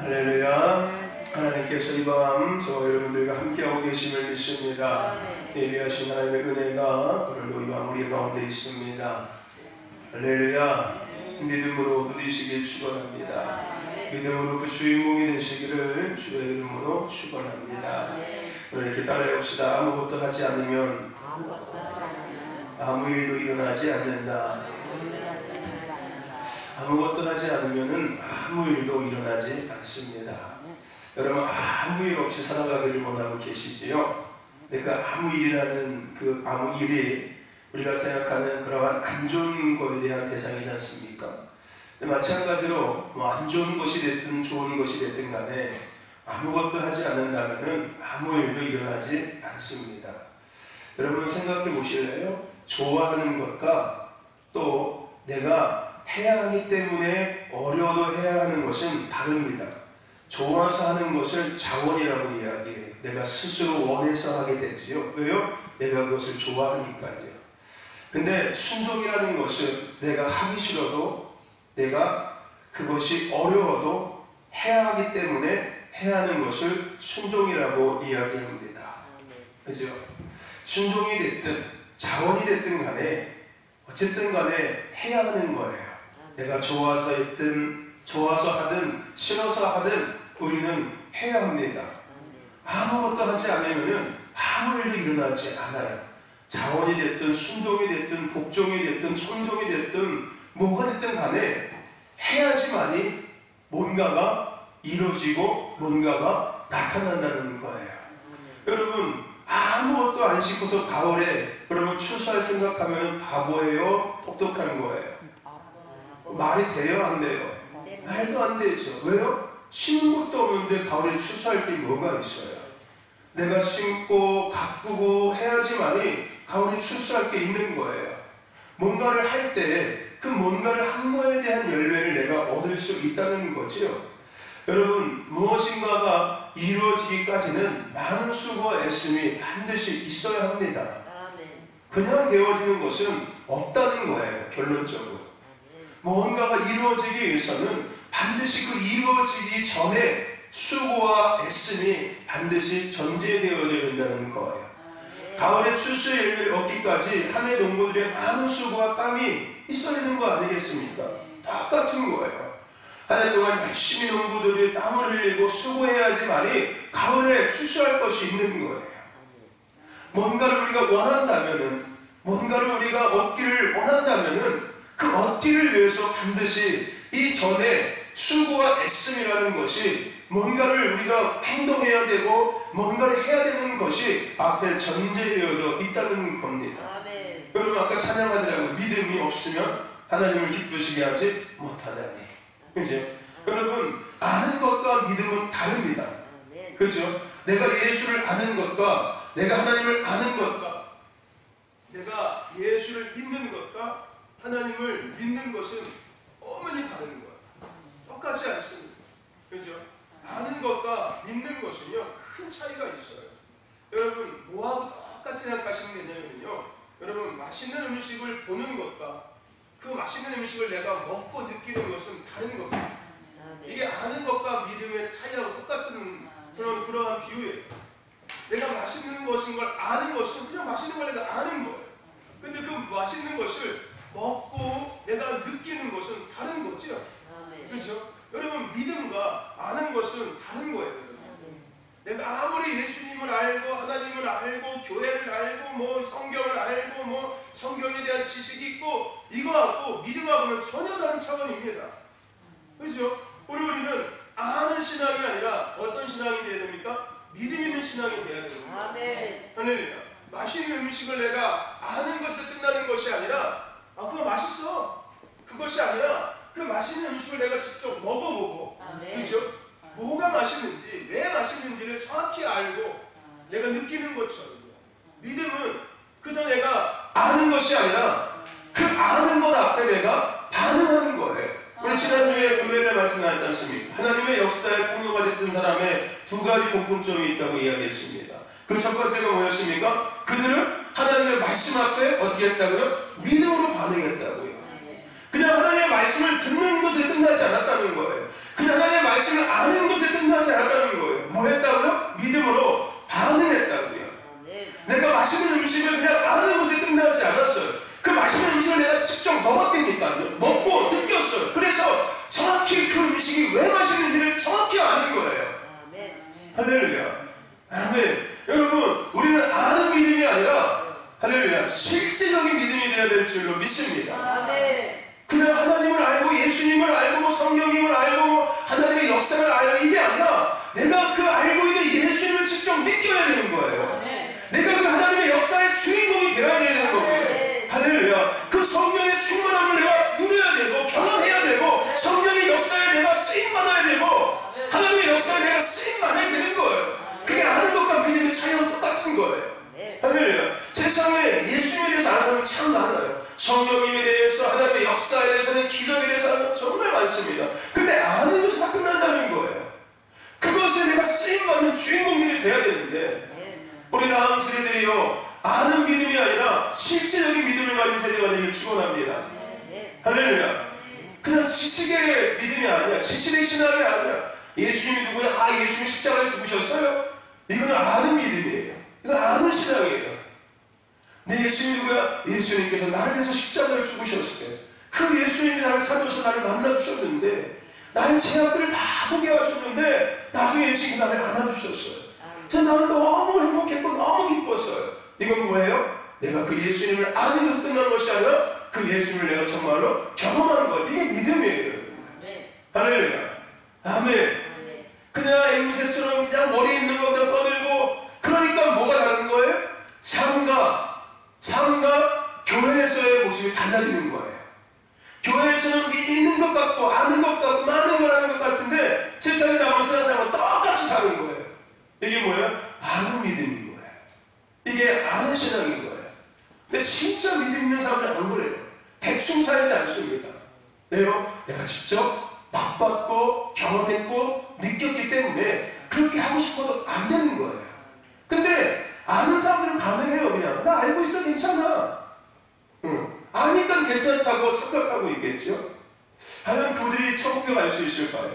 할렐루야. 하나님께서 이 밤 저와 여러분들과 함께하고 계심을 믿습니다. 예비하신 하나님의 은혜가 오늘도 이 밤 우리 가운데 있습니다. 할렐루야. 믿음으로 누리시길 축원합니다. 믿음으로 그 주인공이 되시기를 주의 이름으로 축원합니다. 오늘 이렇게 따라해봅시다. 아무것도 하지 않으면 아무 일도 일어나지 않는다. 아무것도 하지 않으면 아무 일도 일어나지 않습니다. 여러분, 아무 일 없이 살아가기를 원하고 계시지요? 근데 그 아무 일이라는 그 아무 일이 우리가 생각하는 그러한 안 좋은 것에 대한 대상이지 않습니까? 근데 마찬가지로 뭐 안 좋은 것이 됐든 좋은 것이 됐든 간에 아무것도 하지 않는다면 아무 일도 일어나지 않습니다. 여러분 생각해 보실래요? 좋아하는 것과 또 내가 해야 하기 때문에 어려워도 해야 하는 것은 다릅니다. 좋아서 하는 것을 자원이라고 이야기해요. 내가 스스로 원해서 하게 되지요. 왜요? 내가 그것을 좋아하니까요. 근데 순종이라는 것은 내가 하기 싫어도 내가 그것이 어려워도 해야 하기 때문에 해야 하는 것을 순종이라고 이야기합니다. 그죠? 순종이 됐든 자원이 됐든 간에 어쨌든 간에 해야 하는 거예요. 내가 좋아서 했든 좋아서 하든 싫어서 하든 우리는 해야 합니다. 아무것도 하지 않으면 아무 일도 일어나지 않아요. 자원이 됐든 순종이 됐든 복종이 됐든 천종이 됐든 뭐가 됐든 간에 해야지만이 뭔가가 이루어지고 뭔가가 나타난다는 거예요. 여러분 아무것도 안 씻고서 가을에 여러분 추수할 생각하면 바보예요? 똑똑한 거예요? 말이 돼요? 안 돼요? 말도 안 되죠. 왜요? 심은 것도 없는데 가을에 추수할 게 뭐가 있어요? 내가 심고 가꾸고 해야지만이 가을에 추수할 게 있는 거예요. 뭔가를 할 때 그 뭔가를 한 거에 대한 열매를 내가 얻을 수 있다는 거죠. 여러분 무엇인가가 이루어지기까지는 많은 수고와 애씀이 반드시 있어야 합니다. 그냥 되어지는 것은 없다는 거예요. 결론적으로 뭔가가 이루어지기 위해서는 반드시 그 이루어지기 전에 수고와 애씀이 반드시 전제되어져야 된다는 거예요. 가을에 추수의 열매를 얻기까지 한 해 농부들의 많은 수고와 땀이 있어야 되는 거 아니겠습니까? 똑같은 거예요. 한 해 동안 열심히 농부들이 땀을 흘리고 수고해야지만이 가을에 추수할 것이 있는 거예요. 뭔가를 우리가 원한다면은, 뭔가를 우리가 얻기를 원한다면은 그 얻기를 위해서 반드시 이 전에 수고와 애씀이라는 것이 뭔가를 우리가 행동해야 되고 뭔가를 해야 되는 것이 앞에 전제되어져 있다는 겁니다. 아멘. 여러분 아까 찬양하더라고요. 믿음이 없으면 하나님을 기쁘시게 하지 못하다니. 그죠? 여러분 아는 것과 믿음은 다릅니다. 그렇죠? 내가 예수를 아는 것과 내가 하나님을 아는 것과 내가 예수를 믿는 것과 하나님을 믿는 것은 어머니 다른 거예요. 똑같지 않습니다. 그렇죠? 아는 것과 믿는 것은요 큰 차이가 있어요. 여러분 뭐하고 똑같이 생각하시면 되냐면요, 여러분 맛있는 음식을 보는 것과 그 맛있는 음식을 내가 먹고 느끼는 것은 다른 겁니다. 이게 아는 것과 믿음의 차이하고 똑같은 그러한 비유예요. 내가 맛있는 것인 걸 아는 것은 그냥 맛있는 걸 내가 아는 거예요. 근데 그 맛있는 것을 먹고 내가 느끼는 것은 다른 거죠. 그렇죠? 여러분 믿음과 아는 것은 다른 거예요. 내가 아무리 예수님을 알고 하나님을 알고 교회를 알고 뭐 성경을 알고 뭐 성경에 대한 지식이 있고 이거하고 믿음하고는 전혀 다른 차원입니다. 그렇죠? 우리는 아는 신앙이 아니라 어떤 신앙이 돼야 됩니까? 믿음 있는 신앙이 돼야 됩니다. 아멘. 할렐루야. 맛있는 음식을 내가 아는 것에 끝나는 것이 아니라 그거 맛있어. 그것이 아니라 그 맛있는 음식을 내가 직접 먹어보고 그죠? 뭐가 맛있는지 왜 맛있는지를 정확히 알고 내가 느끼는 것처럼 믿음은 그저 내가 아는 것이 아니라 그 아는 것 앞에 내가 반응하는 거예요. 우리 지난주에 금요일에 말씀하지 않습니까? 하나님의 역사의 통로가 됐던 사람의 두 가지 공통점이 있다고 이야기했습니다. 그 첫 번째가 뭐였습니까? 그들은 하나님의 말씀 앞에 어떻게 했다고요? 믿음으로 반응했다고요. 그냥 하나님의 말씀을 듣는 것에 끝나지 않았다는 거예요. 그냥 하나님의 말씀을 아는 것에 할렐루야. 아멘. 여러분, 우리는 아는 믿음이 아니라 할렐루야, 실제적인 믿음이 되어야 될 줄로 믿습니다. 그냥 하나님을 알고 예수님을 알고 뭐 성령님을 알고 뭐 하나님의 역사를 알고 이게 아니라 내가 그 알고 있는 예수님을 직접 느껴야 되는 거예요. 내가 그 하나님의 역사의 주인공이 되어야 되는 거고요. 할렐루야. 그 성령의 충만함을 내가 누려야 되고 경험해야 되고 성령의 역사에 내가 쓰임받아야 되고 하나님의 역사에 내가 쓰임받아야 되는 거예요. 그게 아는 것과 믿음의 차이는 똑같은 거예요. 할렐루야. 세상에 예수님에 대해서 아는 사람이 참 많아요. 성령님에 대해서, 하나님의 역사에 대해서는, 기적에 대해서는 정말 많습니다. 근데 아는 것이 다 끝난다는 거예요. 그것에 내가 쓰임받는 주인공들이 돼야 되는데 우리 다음 세대들이요, 아는 믿음이 아니라 실제적인 믿음을 가진 세대가 되길 축원합니다. 할렐루야. 그냥 지식의 믿음이 아니야. 지식의 신앙이 아니야. 예수님이 누구야? 아, 예수님이 십자가에 죽으셨어요? 이거는 아는 믿음이에요. 이건 아는 신앙이에요. 내 예수님이 누구야? 예수님께서 나를 위해서 십자가를 죽으셨어요. 그 예수님이 나를 찾아서 나를 만나주셨는데 나의 죄악들을 다 보게 하셨는데 나중에 예수님이 나를 안아주셨어요. 그래서 나는 너무 행복했고 너무 기뻤어요. 이건 뭐예요? 내가 그 예수님을 아는 것에서 끝난 것이 아니라 그 예수님을 내가 정말로 경험하는 거예요. 이게 믿음이에요. 할렐루야. 아멘. 그냥 앵무새처럼 그냥 머리에 있는 거 그냥 떠들고 그러니까 뭐가 다른 거예요? 삶과 교회에서의 모습이 달라지는 거예요. 교회에서는 믿는 것 같고 아는 것 같고 많은 걸 하는 것 같은데 세상에 나가면 세상과 똑같이 사는 거예요. 이게 뭐예요? 아는 믿음인 거예요. 이게 아는 신앙인 거예요. 근데 진짜 믿음 있는 사람들은 안 그래요. 대충 살지 않습니다. 왜요? 내가 직접 맛봤고 경험했고 느꼈기 때문에 그렇게 하고 싶어도 안 되는 거예요. 근데 아는 사람들은 가능해요. 그냥 나 알고 있어 괜찮아. 아니까 괜찮다고 착각하고 있겠죠. 과연 그들이 천국에 갈 수 있을까요?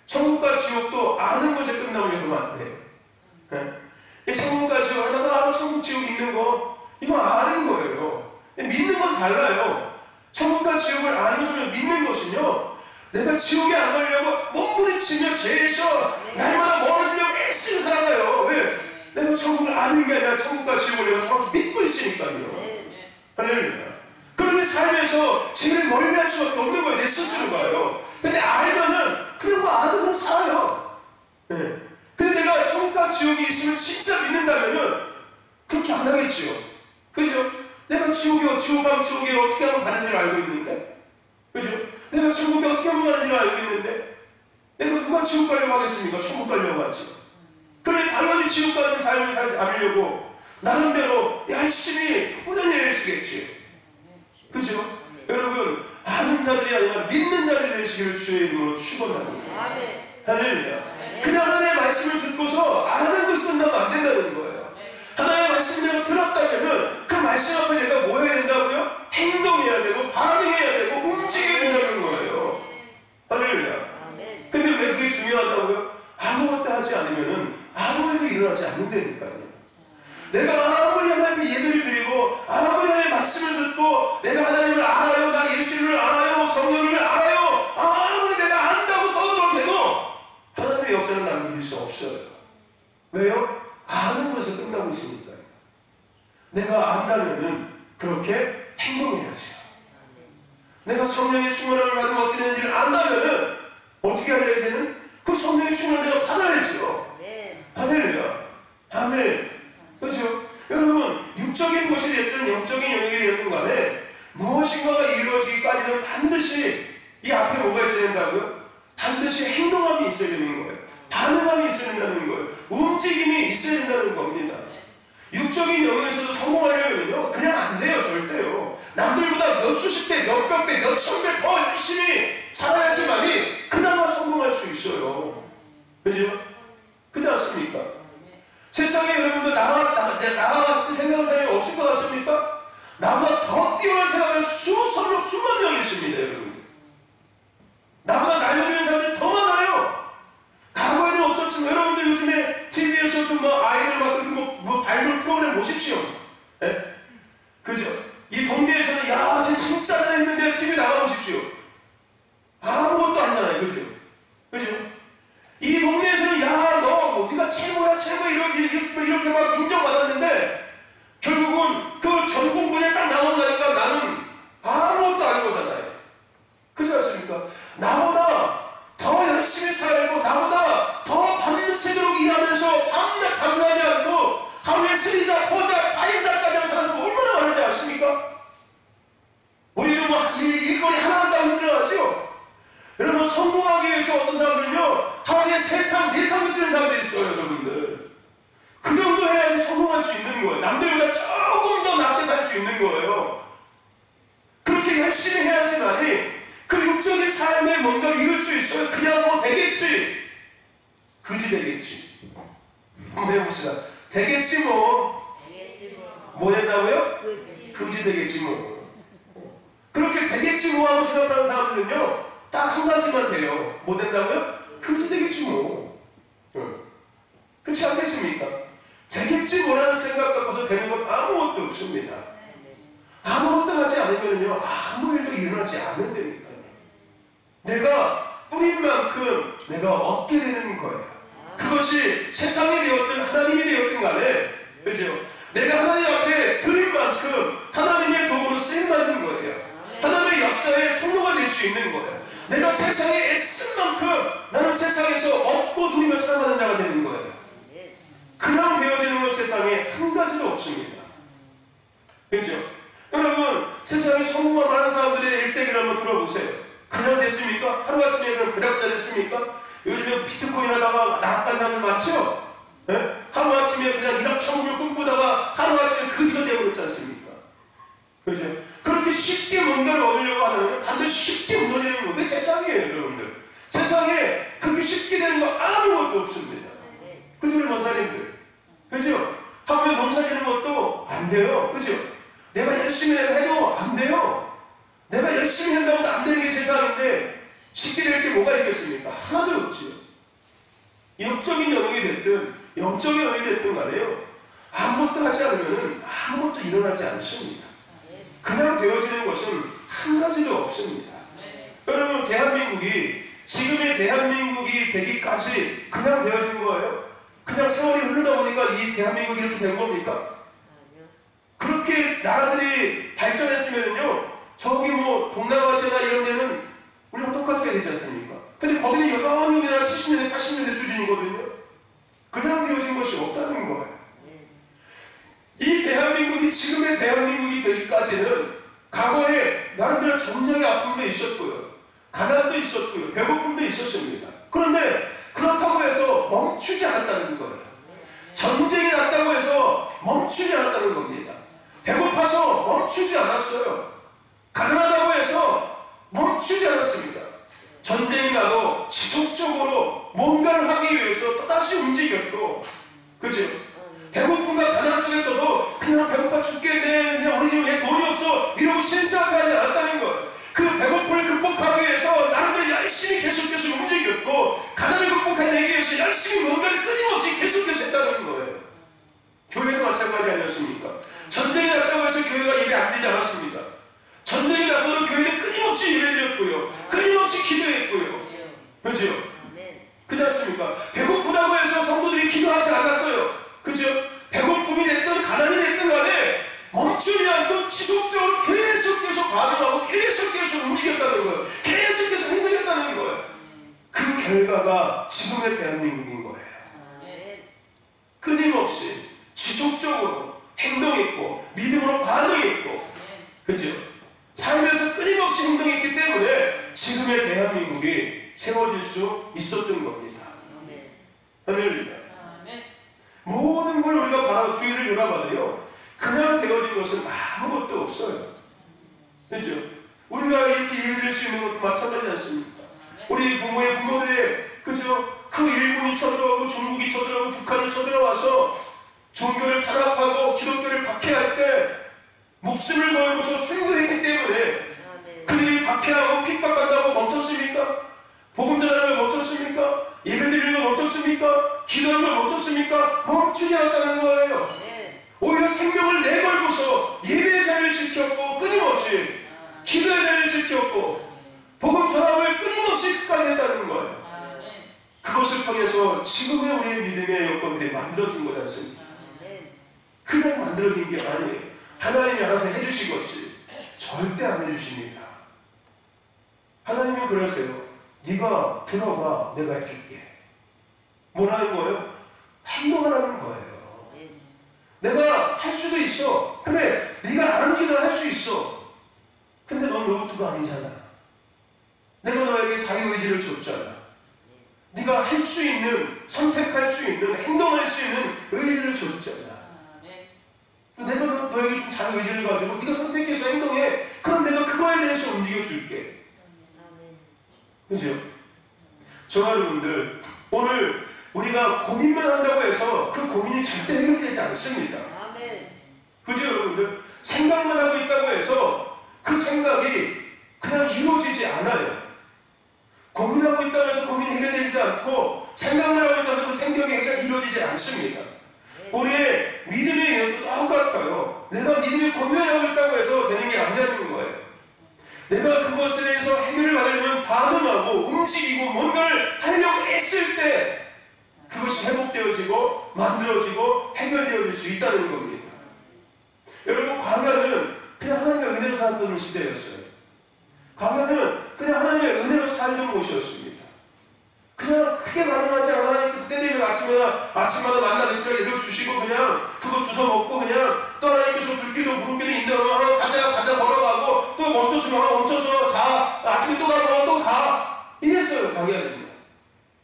천국과 지옥도 아는 것에 끝나면 그러면 안 돼요. 이 천국과 지옥 하나가 알아. 천국 지옥 있는 거 이거 아는 거예요. 믿는 건 달라요. 천국과 지옥을 아는 것을 믿는 것은요, 내가 지옥에 안 가려고 몸부림치며 죄에서 날마다 멀어지려고 애쓰는 살아가요. 왜? 내가 천국을 아는 게 아니라 천국과 지옥을 내가 정확히 믿고 있으니까요. 할렐루야. 그런데 삶에서 죄를 멀리할 수밖에 없는 거예요. 내 스스로가요. 근데 알면은 그런 거 아는 건 살아요. 근데 내가 천국과 지옥이 있으면 진짜 믿는다면은 그렇게 안 하겠지요. 그죠? 내가 지옥에 어떻게 하면 가는지를 알고 있는데, 그죠? 내가 천국에 어떻게 하면 가는지를 알고 있는데, 내가 누가 지옥 가려고 하겠습니까? 천국 가려고 하지. 그래, 당연히 지옥 가는 삶을 살지 않으려고 나름대로 열심히 꾸준히 쓰겠지. 그죠? 여러분, 아는 자들이 아니라 믿는 자들이 되시기를 주의 이름으로 축원합니다. 할렐루야. 그냥 하나님의 말씀을 듣고서 아는 것이 끝나면 안 된다는 거예요. 하나님의 말씀을 내가 들었다면 그 말씀 앞에 내가 뭐 해야 된다고요? 행동해야 되고 반응해야 되고 움직여야 된다는 거예요. 할렐루야. 근데 왜 그게 중요하다고요? 아무것도 하지 않으면 아무 일도 일어나지 않는다니까요. 내가 아무리 하나님께 예배를 드리고 아무리 하나님의 말씀을 듣고 내가 하나님을 알아요, 나 예수님을 알아요, 성령님을 알아요, 아무리 내가 안다고 떠들어도 해도 하나님의 역사는 나를 믿을 수 없어요. 왜요? 아는 것에서 끝나고 있으니까요. 내가 안다면은 그렇게 행동해야죠. 내가 성령의 충만함을 받으면 어떻게 되는지를 안다면은 어떻게 해야 되는? 그 성령의 충만을 내가 받아야죠. 할렐루야. 아멘. 그렇죠? 여러분, 육적인 것이 됐든 영적인 영역이 됐든 간에 무엇인가가 이루어지기까지는 반드시 이 앞에 뭐가 있어야 된다고요? 반드시 행동함이 있어야 되는 거예요. 반응함이 있어야 된다는 거예요. 움직임이 있어야 된다는 겁니다. 육적인 영역에서도 성공하려면요, 그냥 안 돼요. 절대요. 남들보다 몇 수십 배, 몇 백 배, 몇 천 배 더 열심히 살아야지만이 그나마 성공할 수 있어요. 그죠? 그렇지 않습니까? 세상에 여러분들 나와 같은 생각하는 사람이 없을 것 같습니까? 나보다 더 뛰어난 생각을 수만 명이 있습니다, 여러분들. 나보다 나이 어린 사람들이 더 많아요. 과거에는 없었지만 여러분들 요즘에 TV에서도 뭐 아이들 막 그렇게 뭐 발굴 프로그램 보십시오. 네? 그죠? 이 동네에서는 야, 쟤 진짜 잘했는데 TV 나가보십시오. 아무것도 아니잖아요, 그죠? 그죠? 이 동네에서는 야, 나보다 더 열심히 살고 나보다 더 밤새도록 일하면서 밤낮 잠자지 않고 하루에 3자, 4자, 5자까지 하는 사람은 얼마나 많은지 아십니까? 우리는 뭐 일거리 하나 한다고 힘들어하죠? 여러분, 성공하기 위해서 어떤 사람들은요 하루에 3탕, 4탕 뛰는 사람들이 있어요. 여러분들 그 정도 해야지 성공할 수 있는 거예요. 남들보다 조금 더 낫게 살 수 있는 거예요. 그렇게 열심히 해야지만이 그 육적인 삶에 뭔가를 이룰 수 있어요. 그냥 뭐 되겠지, 그지 되겠지. 한번 해봅시다. 되겠지 뭐 된다고요? 그지 되겠지 뭐. 그렇게 되겠지 뭐 하고 생각하는 사람들은요 딱 한 가지만 돼요. 뭐 된다고요? 그지 되겠지 뭐. 그렇지 않겠습니까? 되겠지 뭐라는 생각 갖고서 되는 건 아무것도 없습니다. 아무것도 하지 않으면요 아무 일도 일어나지 않는다니까요. 내가 뿌린 만큼 내가 얻게 되는 거예요. 그것이 세상이 되었든 하나님이 되었든 간에, 그렇죠? 내가 하나님 앞에 드린 만큼 하나님의 도구로 쓰임 받는 거예요. 하나님의 역사의 통로가 될 수 있는 거예요. 내가 세상에 애쓴 만큼 나는 세상에서 얻고 누리며 살아가는 자가 되는 거예요. 그냥 되어지는 건 세상에 한 가지도 없습니다. 그렇죠? 여러분, 세상에 성공한 많은 사람들의 일대기를 한번 들어보세요. 그냥 됐습니까? 하루아침에 그냥 그닥다 됐습니까? 요즘에 비트코인 하다가 나갔다는 사람들 많죠? 네? 하루아침에 그냥 1억 1,000불 꿈꾸다가 하루아침에 거지가 되어버렸지 않습니까? 그렇죠? 그렇게 쉽게 뭔가를 얻으려고 하면 반드시 쉽게 무너지는 거. 그게 세상이에요, 여러분들. 세상에 그렇게 쉽게 되는 거 아무것도 없습니다. 그죠, 우리 목사님들? 그죠? 하루에 농사 지는 것도 안 돼요. 그죠? 내가 열심히 해도 안 돼요. 내가 열심히 한다고 안 되는 게 세상인데 쉽게 될 게 뭐가 있겠습니까? 하나도 없지요. 영적인 영역이 됐든 영적인 영역이 됐든 간에요 아무것도 하지 않으면 아무것도 일어나지 않습니다. 그냥 되어지는 것은 한 가지도 없습니다. 여러분, 대한민국이 지금의 대한민국이 되기까지 그냥 되어진 거예요? 그냥 세월이 흐르다 보니까 이 대한민국이 이렇게 된 겁니까? 그렇게 나라들이 발전했으면요 저기 뭐 동남아시아나 이런 데는 우리랑 똑같게 되지 않습니까? 근데 거기는 여전히 우리나라 70년대 80년대 수준이거든요. 그냥 되어진 것이 없다는 거예요. 이 대한민국이 지금의 대한민국이 되기까지는 과거에 나름대로 전쟁의 아픔도 있었고요, 가난도 있었고요, 배고픔도 있었습니다. 그런데 그렇다고 해서 멈추지 않았다는 거예요. 전쟁이 났다고 해서 멈추지 않았다는 겁니다. 배고파서 멈추지 않았어요. 가난하다고 해서 멈추지 않았습니다. 전쟁이 나도 지속적으로 뭔가를 하기 위해서 또다시 움직였고, 그죠? 배고픔과 가난 속에서도 그냥 배고파 죽겠네, 그냥 우리 집에 돈이 없어 이러고 신사하지 않았다는 거예요. 그 배고픔을 극복하기 위해서 나름대로 열심히 계속 움직였고, 가난을 극복해내기 위해서 열심히 뭔가를 끊임없이 계속해서 했다는 거예요. 교회도 마찬가지 아니었습니까? 전쟁이 났다고 해서 교회가 예배 안 드리지 않았습니다. 전쟁이 나서도 교회는 끊임없이 예배드렸고요, 끊임없이 기도했고요. 그렇죠? 그렇지 않습니까? 배고프다고 해서 성도들이 기도하지 않았어요. 그렇죠? 배고픔이 됐든 가난이 됐든 간에 멈추지 않고 지속적으로 계속해서 반응하고 계속해서 움직였다는 거예요. 계속해서 행동했다는 거예요. 그 결과가 지금의 대한민국인 거예요. 끊임없이 지속적으로 행동했고 믿음으로 반응했고, 그렇죠? 살면서 끊임없이 행동했기 때문에 지금의 대한민국이 세워질 수 있었던 겁니다. 할렐루야. 모든 걸 우리가 바라고 주의를 돌아봐도요 그냥 되어진 것은 아무것도 없어요. 그렇죠? 우리가 이렇게 예배드릴 수 있는 것도 마찬가지지 않습니까? 우리 부모의 부모들의, 그죠? 그 일본이 쳐들어오고 중국이 쳐들어오고 북한이 쳐들어와서 종교를 탄압하고 기독교를 박해할 때 목숨을 걸고서 순교했기 때문에 그들이 박해하고 핍박한다고 멈췄습니까? 복음 전하는 걸 멈췄습니까? 예배드리는 걸 멈췄습니까? 기도하는 걸 멈췄습니까? 멈추지 않았다는 거예요. 오히려 생명을 내걸고서 예배의 자리를 지켰고, 끊임없이 기도의 자리를 지켰고, 복음 전함을 끊임없이 끝까지 했다는 거예요. 그것을 통해서 지금의 우리의 믿음의 여건들이 만들어진 거지 않습니까? 그냥 만들어진 게 아니에요. 하나님이 알아서 해주시겠지. 절대 안 해주십니다. 하나님은 그러세요. 네가 들어가, 내가 해줄게. 뭐라는 거예요? 행동하라는 거예요. 내가 할 수도 있어. 그래, 네가 안 하는 할 수 있어. 근데 넌 로봇가 아니잖아. 내가 너에게 자유의지를 줬잖아. 네가 할 수 있는, 선택할 수 있는, 행동할 수 있는 의지를 줬잖아. 내가 너에게 좀 자유의지를 가지고 네가 선택해서 행동해. 그럼 내가 그거에 대해서 움직여줄게. 그죠? 저와 여러분들, 오늘 우리가 고민만 한다고 해서 그 고민이 절대 해결되지 않습니다. 그죠 여러분들? 생각만 하고 있다고 해서 그 생각이 그냥 이루어지지 않아요. 고민하고 있다고 해서 고민이 해결되지도 않고, 생각만 하고 있다고 해서 그 생각이 이루어지지 않습니다. 우리의 믿음의 이유도 똑같아요. 내가 믿음의 고민하고 있다고 해서 되는 게 아니라는 거예요. 내가 그것에 대해서 해결을 받으려면 반응하고 움직이고 뭔가를 하려고 했을 때 그것이 회복되어지고 만들어지고 해결되어질 수 있다는 겁니다. 여러분, 광야는 그냥 하나님의 은혜로 살았던 시대였어요. 광야는 그냥 하나님의 은혜로 살던 곳이었습니다. 그냥 크게 반응하지 않아. 하나님께서 때되면 아침마다 만나 뱉으려 내려주시고 그냥 그거 주워 먹고 그냥 또 하나님께서 불기도 물음기도 인도하면 가자 걸어가고 또 멈춰서면 멈춰서 자, 아침에 또 가면 또 가. 이랬어요, 광야는요.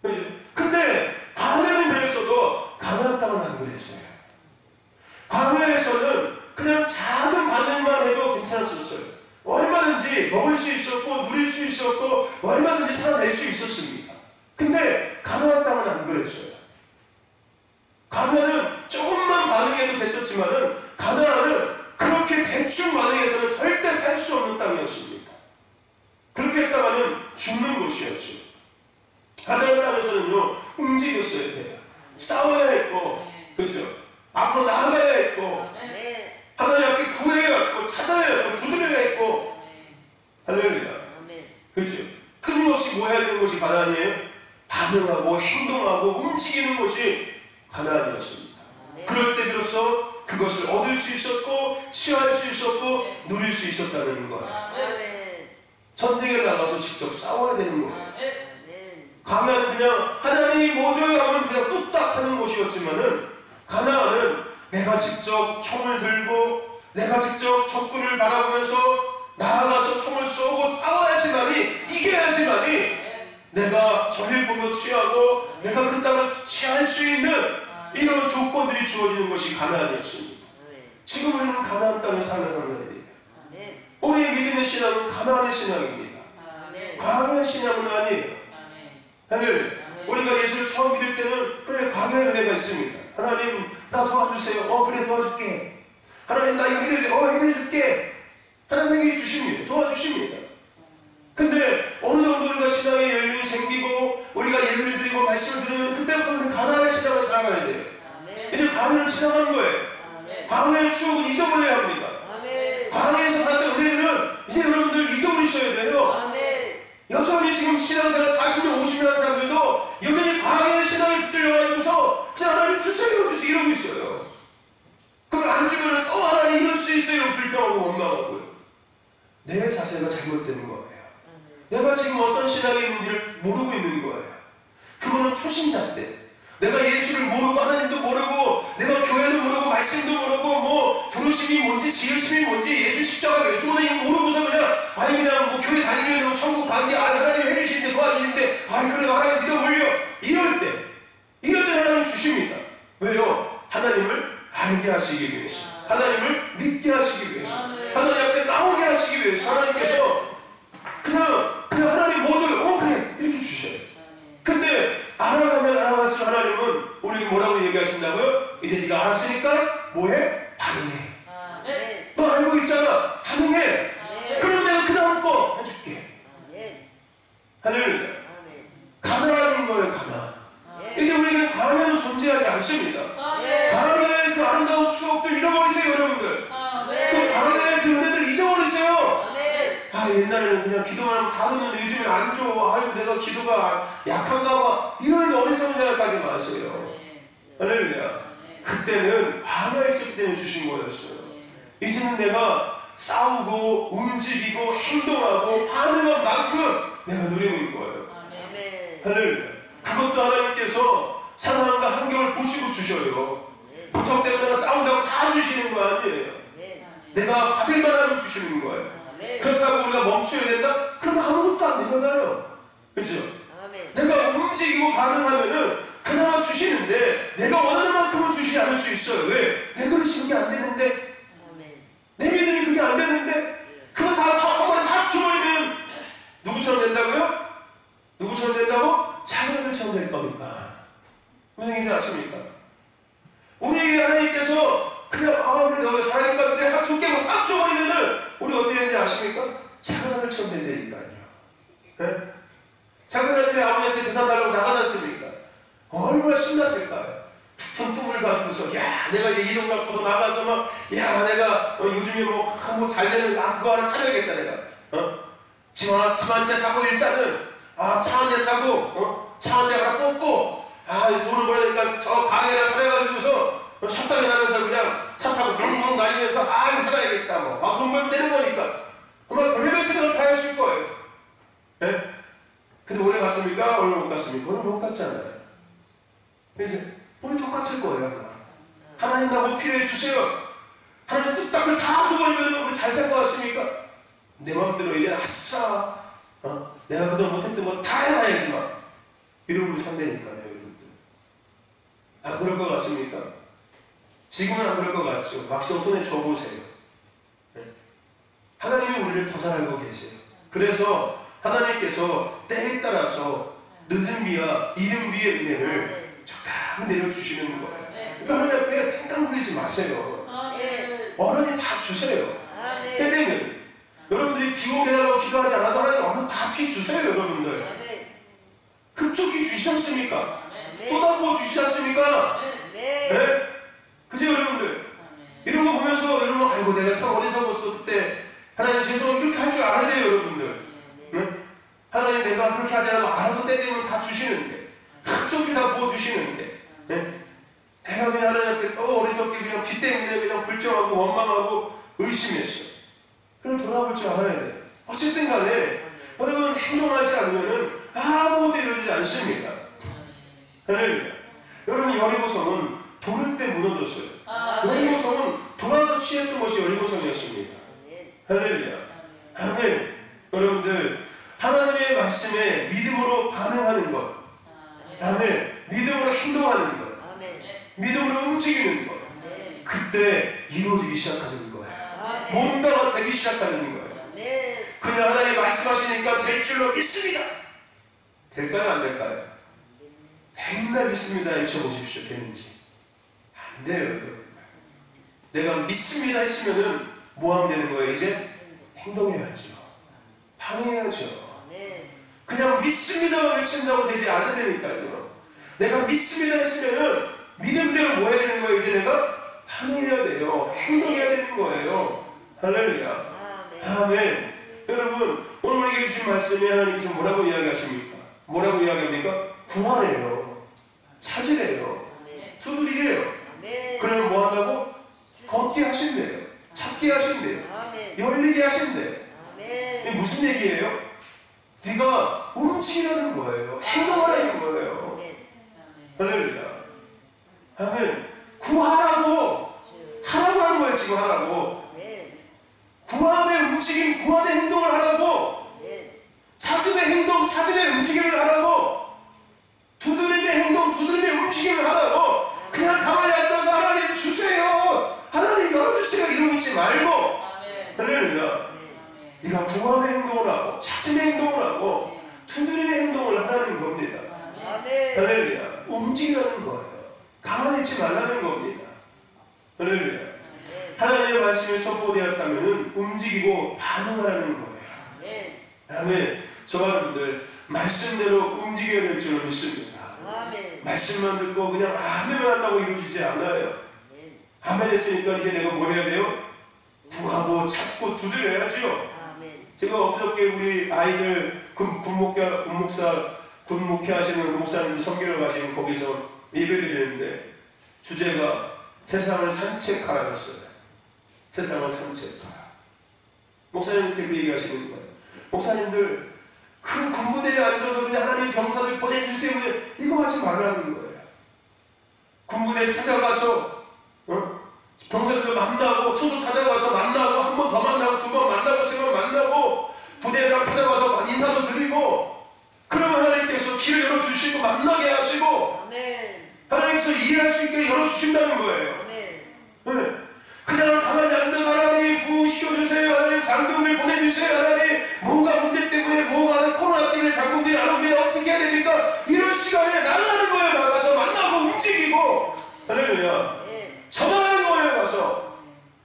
그죠? 근데 광야는 그랬어도 가나안 땅은 안 그랬어요. 광야에서는 그냥 작은 반응만 해도 괜찮았었어요. 얼마든지 먹을 수 있었고 누릴 수 있었고 얼마든지 살아낼 수 있었습니다. 근데 가나안 땅은 안 그랬어요. 가나안은 조금만 반응해도 됐었지만은 가나안은 그렇게 대충 반응해서는 절대 살 수 없는 땅이었습니다. 그렇게 했다가는 죽는 곳이었죠. 가나안 땅에서는요, 움직였어야 돼요. 싸워야 했고, 그렇죠? 앞으로 나아가야 했고, 하나님 앞에 구해야 했고, 찾아야 했고, 두드려야 했고, 할렐루야. 그렇죠? 끊임없이 뭐 해야 되는 것이 가나안이에요? 반응하고 행동하고 움직이는 것이 가나안이었습니다. 그럴 때 비로소 그것을 얻을 수 있었고 취할 수 있었고 누릴 수 있었다는 거예요. 전쟁에 나가서 직접 싸워야 되는 거예요. 가나안은 그냥 하나님이 뭐 줘요 하면 그냥 뚝딱 하는 곳이었지만은, 가나안은 내가 직접 총을 들고 내가 직접 적군을 바라보면서 나아가서 총을 쏘고 싸워야지만이, 이겨야지만이 내가 전일품도 취하고 내가 그 땅을 취할 수 있는 이런 조건들이 주어지는 것이 가나안이었습니다. 지금 우리는 가나안 땅에 사는 사람들입니다. 우리의 믿음의 신앙은 가나안의 신앙입니다. 광야의 신앙은 아니에요. 할렐루야. 우리가 예수를 처음 믿을 때는 그래, 광야의 은혜가 있습니다. 하나님 나 도와주세요. 그래 도와줄게. 하나님 나 이거 해결해줄게. 하나님 해결해 주십니다. 도와주십니다. 근데 어느 정도 우리가 신앙의 열륜이 생기고 우리가 예배를 드리고 말씀을 드리면 그때부터 우리는 가나안의 신앙을 살아가야 돼요. 이제 가나안을 지나가는 거예요. 광야의 추억은 잊어버려야 합니다. 광야에서 받던 은혜들은 이제 여러분들 잊어버리셔야 돼요. 여전히 지금 신앙생활 40년 50년 하는 사람들도 여전히 광야의 신앙에 붙들려가지고서 그냥 하나님 주세요 이러고 있어요. 그걸 안 주면 또 하나님 이럴 수 있어요. 불평하고 원망하고요. 내 자세가 잘못된 거예요. 내가 지금 어떤 신앙이 있는지를 모르고 있는 거예요. 그거는 초신자 때 내가 예수를 모르고 하나님도 모르고 내가 교회도 모르고 말씀도 모르고 뭐 부르심이 뭔지 지으심이 뭔지 예수 십자가 왜 죽었는지 모르고서 그냥 뭐 교회 다니면 천국 가는 게 하나님이 해주시는데 도와주시는데 그래도 하나님 믿어보려 이럴 때 하나님 주십니다. 왜요? 하나님을 알게 하시기 위해서, 하나님을 믿게 하시기 위해서, 하나님 앞에 나오게 하시기 위해서 하나님께서 그냥 하나님 뭐 줘요? 그래 이렇게 주셔요. 근데 알아가면 알아갈수록 하나님은 우리에게 뭐라고 얘기하신다고요? 이제 네가 알았으니까 뭐해? 반응해. 너 알고 있잖아. 반응해. 그럼 내가 그 다음 거 해줄게. 할렐루야. 가나안인 거예요. 가나안. 이제 우리에게 가나안은 존재하지 않습니다. 가나안의 그 아름다운 추억들 잃어버리세요 여러분들. 그 가나안의 그 은혜들 잊어버리세요. 옛날에는 그냥 기도만 하면 다 듣는데 요즘엔 안 줘. 내가 기도가 약한가 봐. 이런 어리석은 생각까지 마세요. 할렐루야. 그때는 광야에 있을 때는 주신 거였어요. 이제는 내가 싸우고 움직이고 행동하고 반응한 만큼 내가 누리고 있는 거예요. 할렐루야. 그것도 하나님께서 상황과 환경을 보시고 주셔요. 부탁되고 내가 싸운다고 다 주시는 거 아니에요. 내가 받을 만하면 주시는 거예요. 그렇다고 우리가 멈춰야 된다? 그럼 아무것도 안 되잖아요. 그렇죠? 내가 움직이고 반응하면은 그나마 주시는데 내가 원하는 만큼은 주시지 않을 수 있어요. 왜? 내 그릇이 그게 안 되는데, 내 믿음이 그게 안 되는데, 그거 다 한 번에 다 줘버리면 누구처럼 된다고요? 누구처럼 된다고? 작은 아들처럼 될 겁니까? 무슨 얘기인지 아십니까? 우리 하나님께서 그냥 그래 너 잘하니까 그래 확 줄게 확 줘버리면은 우리 어떻게 되는지 아십니까? 작은 아들처럼 된다니까요. 네? 작은 아들이 아버지한테 재산 달라고 나가지 않습니까? 얼마나 신났을까요? 깊은 꿈을 가지고서 야 내가 이돈 갖고서 나가서 막 야 내가 요즘에 뭐 잘 되는 그거 하나 차려야겠다 내가 집 한 채 사고 일단은 차 한 대 사고 차 한 대 하나 뽑고 돈을 벌어야 되니까 저 가게를 차려가지고서 샷다리 나면서 그냥 차 타고 붕붕 다니면서 이거 살아야겠다 돈 벌면 되는 거니까 정말 별의별 생각을 다 했을 거예요. 네? 근데 오래 갔습니까? 얼마 못 갔습니까? 오늘 못 갔잖아요. 그래서 우리 똑같을 거예요. 하나님 나 뭐 필요해 주세요. 하나님 뚝딱을 다 줘버리면 우리 잘 살 것 같습니까? 내 마음대로 이제 아싸 내가 그동안 못했던 거 다 해놔야지 막 이러고 산다니까요. 여러분들 그럴 것 같습니까? 지금은 안 그럴 것 같죠. 막상 손에 줘보세요. 네. 하나님이 우리를 더 잘 알고 계세요. 그래서 하나님께서 때에 따라서 늦은 비와 이른 비의 은혜를 적당히 내려주시는 거예요. 그러니까 하나님 앞에 땡깡 부리지 마세요. 어른이 다 주세요. 때 되면 여러분들이 비 오게 해달라고 기도하지 않아도 하나님 어른 다 비 주세요. 여러분들 흡족히 주시지 않습니까? 쏟아부어 주시지 않습니까? 네? 그죠 여러분들? 이런 거 보면서 여러분 아이고 내가 참 어리석었어 그때 하나님 죄송해요 이렇게 할 줄 알아야 돼요 여러분들. 네? 하나님 내가 그렇게 하지 않아도 알아서 때 되면 다 주시는데 흡족히 다 부어주시는데 네? 내가 그냥 하나님 앞에 또 어리석게 그냥 비 때문에 그냥 불평하고 원망하고 의심했어. 그럼 돌아볼 줄 알아야 돼요. 어쨌든 간에 여러분 행동하지 않으면 아무것도 이루어지지 않습니다. 할렐루야. 여러분 여리고성은 돌을 때 무너졌어요. 여리고성은 돌아서 취했던 것이 여리고성이었습니다. 할렐루야. 아멘. 여러분들 하나님의 말씀에 믿음으로 반응하는 것, 아멘. 믿음으로 행동하는 것, 믿음으로 움직이는 것, 그때 이루어지기 시작하는 거예요. 뭔가가 되기 시작하는 거예요. 그냥 하나님 말씀하시니까 될 줄로 믿습니다. 될까요? 안 될까요? 맨날 믿습니다 외쳐보십시오. 되는지. 안 돼요. 여러분. 내가 믿습니다 했으면은 뭐 하면 되는 거예요? 이제 행동해야죠. 반응해야죠. 그냥 믿습니다 외친다고 되지 않으니까요. 내가 믿습니다 했으면은 믿음대로 뭐 해야 되는 거예요? 이제 내가 반응해야 돼요. 행동해야 되는 거예요. 할렐루야. 아멘. 여러분 오늘 우리에게 주신 말씀에 하나님께서 뭐라고 이야기하십니까? 뭐라고 이야기합니까? 구하래요. 찾으래요. 두드리래요. 그러면 뭐 한다고? 걷게 하신대요. 찾게 하신대요. 열리게 하신대요. 이게 무슨 얘기예요? 네가 움직이라는 거예요. 행동하라는 거예요. 할렐루야. 아멘. 구하라고 하라고 하는 거예요. 지금 하라고. 구함의 움직임, 구함의 행동을 하라고. 찾음의 행동, 찾음의 움직임을 하라고. 두드림의 행동, 두드림의 움직임을 하라고. 그냥 가만히 앉아서 하나님 주세요, 하나님 열어주세요 이러고 있지 말고. 할렐루야. 네가 구함의 행동을 하고 찾음의 행동을 하고 두드림의 행동을 하라는 겁니다. 할렐루야. 움직이라는 거예요. 가만히 있지 말라는 겁니다. 할렐루야. 하나님의 말씀이 선포되었다면 움직이고 반응하라는 거예요. 아멘. 저와 여러분들 말씀대로 움직여야 될 줄을 믿습니다. 말씀만 듣고 그냥 아멘만 한다고 이루어지지 않아요. 아멘 했으니까 이제 내가 뭘 해야 돼요? 구하고 찾고 두드려야죠. 제가 엊그저께 우리 아이들 군목회 하시는 그 목사님이 섬기러 가시는 거기서 예배 드리는데 주제가 세상을 산책하라였어요. 세상을 산책하라. 목사님께 그 얘기 하시는 거예요. 목사님들 그 군부대에 앉아서 그냥 하나님 병사들 보내 주시고 만나게 하시고 하나님께서 일할 수 있게 열어주신다는 거예요. 네. 그냥 가만히 앉아서 하나님 부흥시켜주세요, 하나님 장동들 보내주세요, 하나님 뭐가 문제 때문에 뭐가 코로나 때문에 장동들이 안 옵니다, 어떻게 해야 됩니까? 이런 시간에 나가는 거예요. 나가서 만나고 움직이고 할렐루야 전화하는 거예요. 가서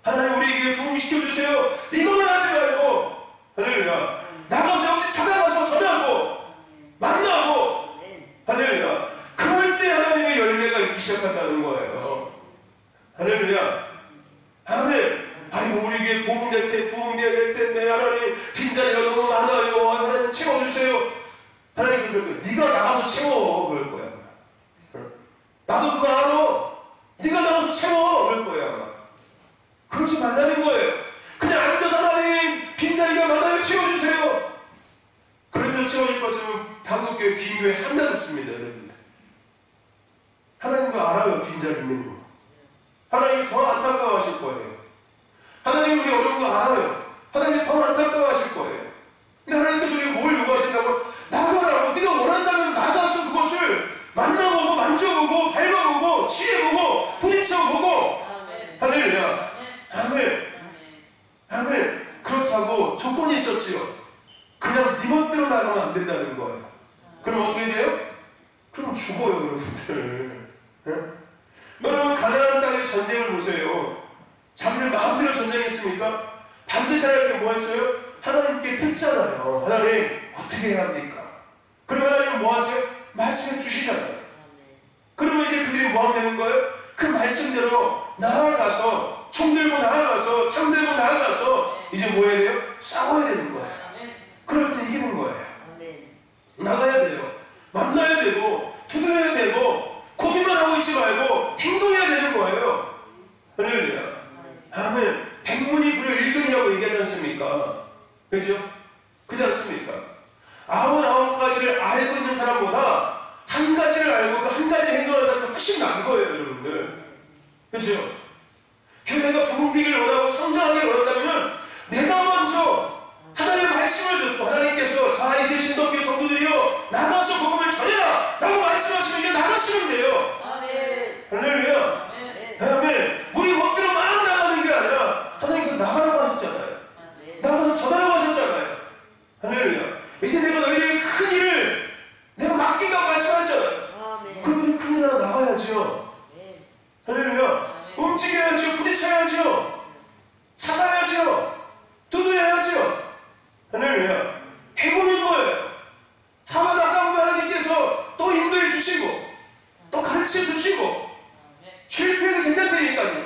하나님 우리에게 부흥시켜주세요 이것만 하지 말고 할렐루야 나가서 옆집 찾아가서 전화하고 만나고 할렐루야 그럴 때 하나님의 열매가 있기 시작한다는 거예요. 할렐루야 아멘. 아이고 우리 교회 부흥될 때 부흥돼야 될 텐데 하나님 빈자리가 너무 많아요. 하나님 채워주세요. 하나님 그럴 거야. 네가 나가서 채워 그럴 거야. 나도 그거 알아. 네가 나가서 채워 그럴 거야. 그러지 말라는 거예요. 그냥 앉아서 하나님 빈자리가 많아요 채워주세요. 그러면 채워질 것은 한국교회 빈교회 하나도 없습니다. 여러분들 하나님도 알아요. 빈자리 있는 거. 하나님 더 안타까워하실 거예요. 하나님 우리 어려운 거 알아요. 하나님 더 안타까워하실 거예요. 근데 하나님께서 우리 뭘 요구하신다고? 나가라고. 네가 원한다면 나가서 그것을 만나보고 만져보고 밟아보고 치해보고 부딪혀보고 할렐루야 아멘 아멘. 그렇다고 조건이 있었지요. 그냥 네 멋대로 나가면 안 된다는 거예요. 그럼 어떻게 돼요? 그럼 죽어요 여러분들. 네? 여러분 가나안 땅의 전쟁을 보세요. 자기들 마음대로 전쟁했습니까? 반드시 하나님께 뭐 했어요? 하나님께 듣잖아요. 하나님 어떻게 해야 합니까? 그럼 하나님 뭐 하세요? 말씀해 주시잖아요. 그러면 이제 그들이 뭐 하면 되는 거예요? 그 말씀대로 나아가서 총 들고 나아가서 창 들고 나아가서 이제 뭐 해야 돼요? 싸워야 되는 거예요. 그럴 때 이기는 거예요. 나가야 돼요. 만나야 되고 두드려야 되고 고민만 하고 있지 말고 행동해야 되는 거예요. 할렐루야 아멘. 백문이 불여 일근이라고 얘기하지 않습니까? 그죠? 그렇지 않습니까? 99가지를 알고 있는 사람보다 한 가지를 알고 그 한 가지를 행동하는 사람이 훨씬 나은 거예요 여러분들. 그죠? 교회가 부흥되기를 원하고 성장하기를 원한다면 내가 먼저 하나님의 말씀을 듣고 하나님께서 자 이제 신덕교회 성도들이여 나가서 복음을 전해라 라고 말씀하시면 이제 나가시면 돼요. 할렐루야 아멘. 우리 멋대로 막 나가는 게 아니라 하나님께서 나가라고 하셨잖아요. 나가서 전하라고 하셨잖아요. 할렐루야. 이제 내가 너희에게 큰 일을 내가 맡긴다고 말씀하셨잖아요. 그럼 이제 큰 일 하나 나가야죠. 할렐루야. 움직여야죠. 부딪혀야죠. 찾아야죠. 두드려야죠. 할렐루야. 해보는 거예요. 하면 나가 보면 하나님께서 또 인도해 주시고 또 가르쳐 주시고 실패해도 괜찮다니까요.